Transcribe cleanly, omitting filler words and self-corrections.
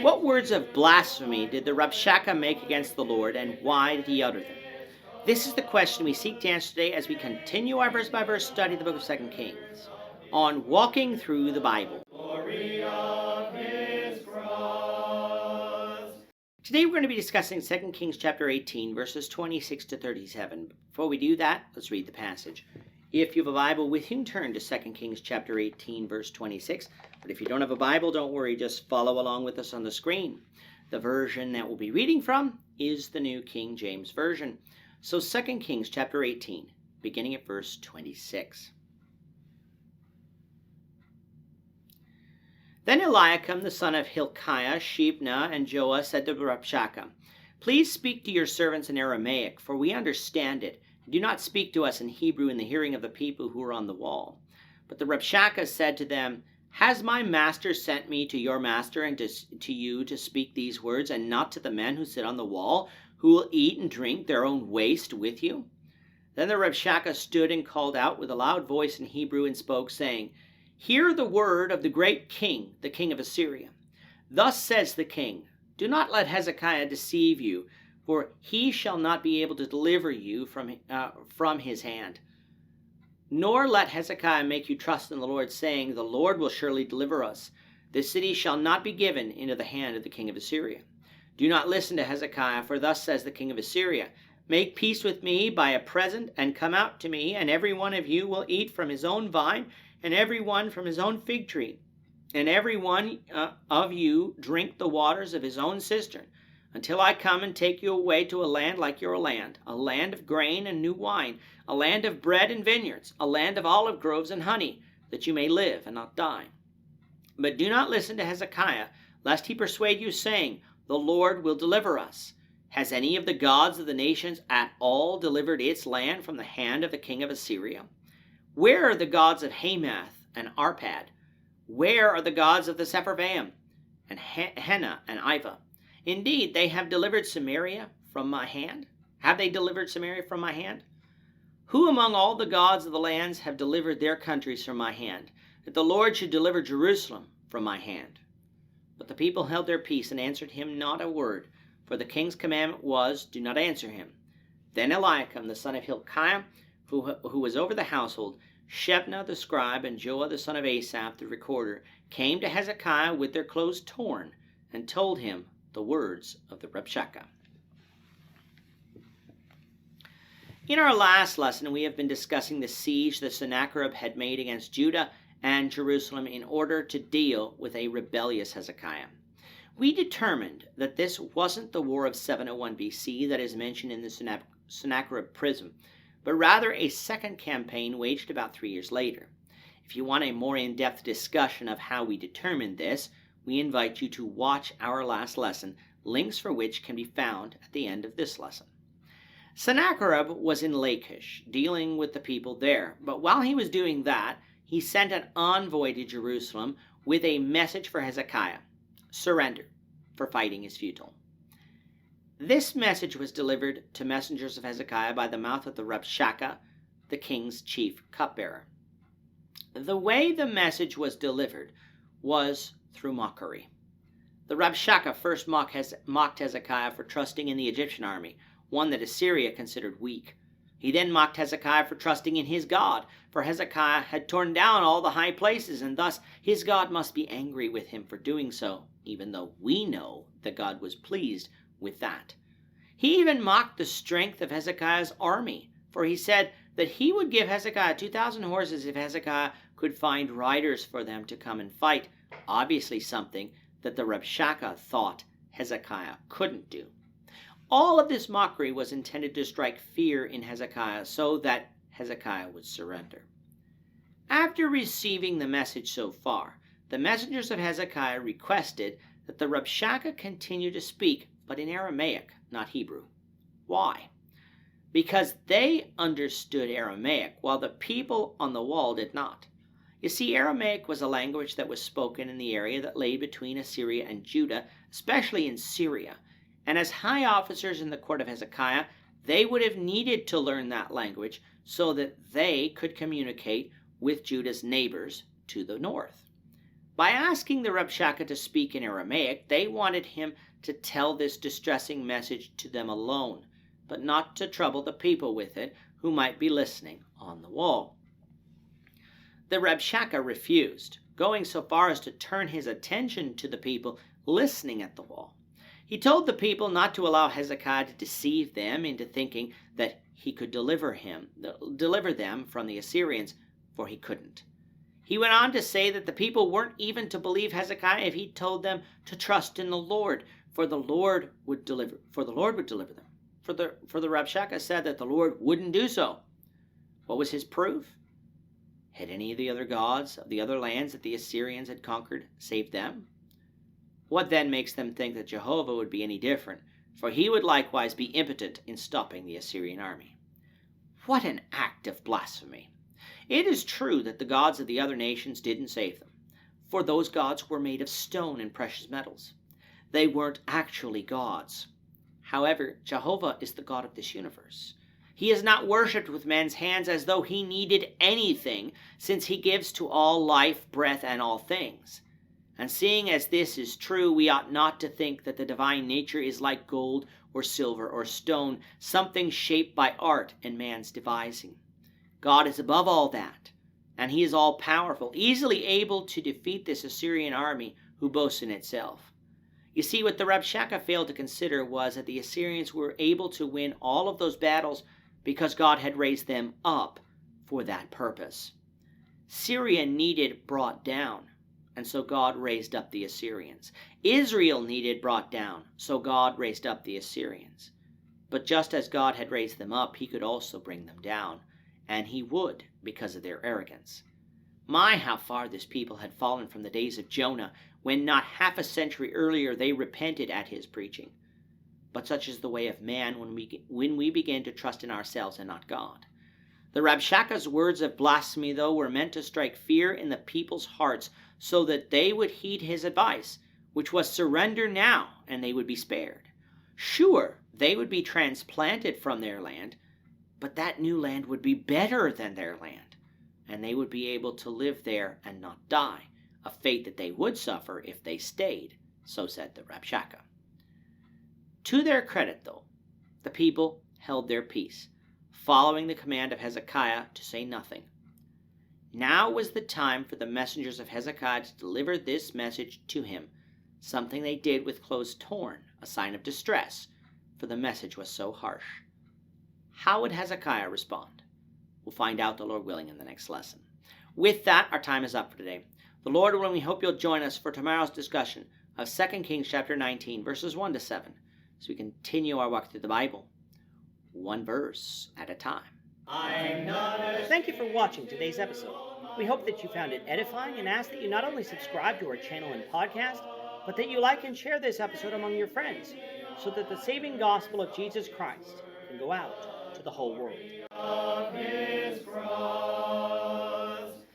What words of blasphemy did the Rabshakeh make against the Lord, and why did he utter them? This is the question we seek to answer today as we continue our verse-by-verse study of the book of 2 Kings on Walking Through the Bible. Today we're going to be discussing 2 Kings chapter 18, verses 26 to 37. Before we do that, let's read the passage. If you have a Bible with you, turn to 2 Kings chapter 18, verse 26. But if you don't have a Bible, don't worry, just follow along with us on the screen. The version that we'll be reading from is the New King James Version. So 2 Kings chapter 18, beginning at verse 26. Then Eliakim the son of Hilkiah, Shebna, and Joah said to Rabshakeh, "Please speak to your servants in Aramaic, for we understand it. Do not speak to us in Hebrew in the hearing of the people who are on the wall." But the Rabshakeh said to them, "Has my master sent me to your master and to you to speak these words, and not to the men who sit on the wall, who will eat and drink their own waste with you?" Then the Rabshakeh stood and called out with a loud voice in Hebrew and spoke, saying, "Hear the word of the great king, the king of Assyria. Thus says the king, do not let Hezekiah deceive you, for he shall not be able to deliver you from his hand. Nor let Hezekiah make you trust in the Lord, saying, the Lord will surely deliver us. This city shall not be given into the hand of the king of Assyria. Do not listen to Hezekiah, for thus says the king of Assyria, make peace with me by a present, and come out to me, and every one of you will eat from his own vine, and every one from his own fig tree, and every one of you drink the waters of his own cistern, until I come and take you away to a land like your land, a land of grain and new wine, a land of bread and vineyards, a land of olive groves and honey, that you may live and not die. But do not listen to Hezekiah, lest he persuade you, saying, the Lord will deliver us. Has any of the gods of the nations at all delivered its land from the hand of the king of Assyria? Where are the gods of Hamath and Arpad? Where are the gods of the Sepharvaim and Hena and Iva? Indeed, they have delivered Samaria from my hand. Have they delivered Samaria from my hand? Who among all the gods of the lands have delivered their countries from my hand, that the Lord should deliver Jerusalem from my hand? But the people held their peace and answered him not a word, for the king's commandment was, do not answer him. Then Eliakim the son of Hilkiah, who was over the household, Shebna the scribe, and Joah the son of Asaph the recorder, came to Hezekiah with their clothes torn, and told him the words of the Rabshakeh. In our last lesson, we have been discussing the siege that Sennacherib had made against Judah and Jerusalem in order to deal with a rebellious Hezekiah. We determined that this wasn't the War of 701 BC that is mentioned in the Sennacherib prism, but rather a second campaign waged about 3 years later. If you want a more in-depth discussion of how we determined this, we invite you to watch our last lesson, links for which can be found at the end of this lesson. Sennacherib was in Lachish, dealing with the people there, but while he was doing that, he sent an envoy to Jerusalem with a message for Hezekiah: surrender, for fighting is futile. This message was delivered to messengers of Hezekiah by the mouth of the Rabshakeh, the king's chief cupbearer. The way the message was delivered was through mockery. The Rabshakeh first mocked Hezekiah for trusting in the Egyptian army, one that Assyria considered weak. He then mocked Hezekiah for trusting in his God, for Hezekiah had torn down all the high places, and thus his God must be angry with him for doing so, even though we know that God was pleased with that. He even mocked the strength of Hezekiah's army, for he said that he would give Hezekiah 2,000 horses if Hezekiah could find riders for them to come and fight, obviously something that the Rabshakeh thought Hezekiah couldn't do. All of this mockery was intended to strike fear in Hezekiah so that Hezekiah would surrender. After receiving the message so far, the messengers of Hezekiah requested that the Rabshakeh continue to speak, but in Aramaic, not Hebrew. Why? Because they understood Aramaic, while the people on the wall did not. You see, Aramaic was a language that was spoken in the area that lay between Assyria and Judah, especially in Syria. And as high officers in the court of Hezekiah, they would have needed to learn that language so that they could communicate with Judah's neighbors to the north. By asking the Rabshakeh to speak in Aramaic, they wanted him to tell this distressing message to them alone, but not to trouble the people with it who might be listening on the wall. The Rabshakeh refused, going so far as to turn his attention to the people listening at the wall. He told the people not to allow Hezekiah to deceive them into thinking that he could deliver them from the Assyrians, for he couldn't. He went on to say that the people weren't even to believe Hezekiah if he told them to trust in the Lord, for the Lord would deliver them. For the Rabshakeh said that the Lord wouldn't do so. What was his proof? Had any of the other gods of the other lands that the Assyrians had conquered saved them? What then makes them think that Jehovah would be any different? For he would likewise be impotent in stopping the Assyrian army. What an act of blasphemy! It is true that the gods of the other nations didn't save them, for those gods were made of stone and precious metals. They weren't actually gods. However, Jehovah is the God of this universe. He is not worshipped with men's hands as though he needed anything, since he gives to all life, breath, and all things. And seeing as this is true, we ought not to think that the divine nature is like gold or silver or stone, something shaped by art and man's devising. God is above all that, and he is all-powerful, easily able to defeat this Assyrian army who boasts in itself. You see, what the Rabshakeh failed to consider was that the Assyrians were able to win all of those battles because God had raised them up for that purpose. Syria needed brought down, and so God raised up the Assyrians. Israel needed brought down, so God raised up the Assyrians. But just as God had raised them up, he could also bring them down, and he would because of their arrogance. My, how far this people had fallen from the days of Jonah, when not half a century earlier they repented at his preaching. But such is the way of man when we begin to trust in ourselves and not God. The Rabshakeh's words of blasphemy, though, were meant to strike fear in the people's hearts so that they would heed his advice, which was surrender now, and they would be spared. Sure, they would be transplanted from their land, but that new land would be better than their land, and they would be able to live there and not die, a fate that they would suffer if they stayed, so said the Rabshakeh. To their credit, though, the people held their peace, following the command of Hezekiah to say nothing. Now was the time for the messengers of Hezekiah to deliver this message to him, something they did with clothes torn, a sign of distress, for the message was so harsh. How would Hezekiah respond? We'll find out, the Lord willing, in the next lesson. With that, our time is up for today. The Lord willing, we hope you'll join us for tomorrow's discussion of 2 Kings chapter 19, verses 1 to 7, as we continue our walk through the Bible, one verse at a time. Thank you for watching today's episode. We hope that you found it edifying and ask that you not only subscribe to our channel and podcast, but that you like and share this episode among your friends, so that the saving gospel of Jesus Christ can go out to the whole world.